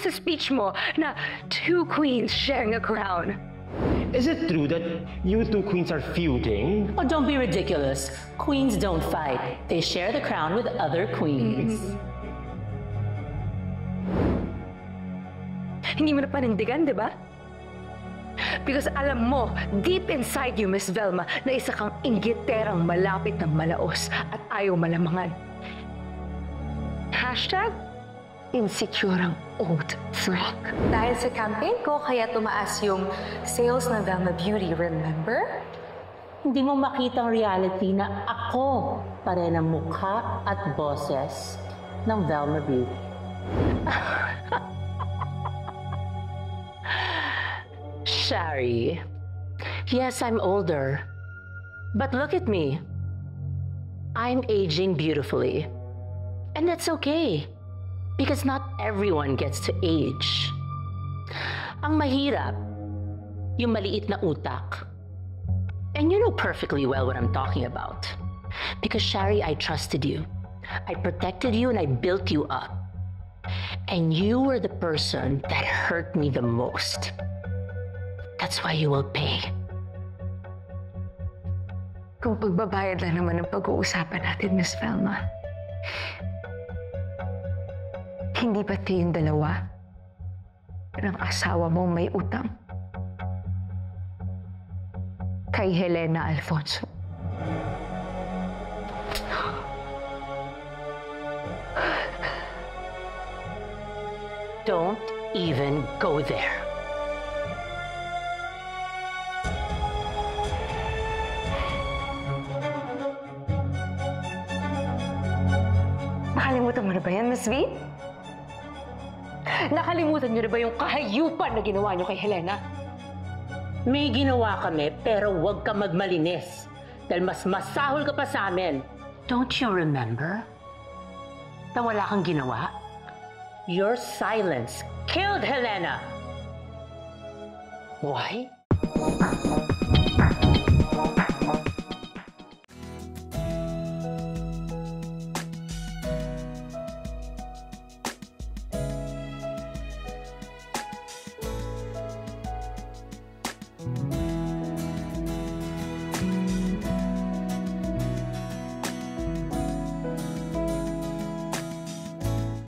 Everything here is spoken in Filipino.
sa speech mo na two queens sharing a crown. Is it true that you two queens are feuding? Oh, don't be ridiculous. Queens don't fight. They share the crown with other queens. Hindi mo na panindigan, di ba? Because alam mo, deep inside you, Miss Velma, na isa kang inggiterang malapit ng malaos at ayaw malamangan. Hashtag, insecure ang old frog. Dahil sa campaign ko, kaya tumaas yung sales ng Velma Beauty, remember? Hindi mo makita ang reality na ako pa rin ang mukha at boses ng Velma Beauty. Shari, yes, I'm older. But look at me. I'm aging beautifully. And that's okay. Because not everyone gets to age. Ang mahirap, yung maliit na utak. And you know perfectly well what I'm talking about. Because Shari, I trusted you. I protected you and I built you up. And you were the person that hurt me the most. That's why you will pay. Kung pagbabayad lang naman ang pag-uusapan natin, Miss Velma. Hindi ba't kayong dalawa ng asawa mo may utang? Kay Helena Alfonso. Don't even go there. Nakalimutan mo na ba yan, Miss V? Nakalimutan niyo na ba yung kahayupan na ginawa niyo kay Helena? May ginawa kami, pero huwag ka magmalinis. Dahil mas masahol ka pa sa amin. Don't you remember? Na wala kang ginawa? Your silence killed Helena. Why?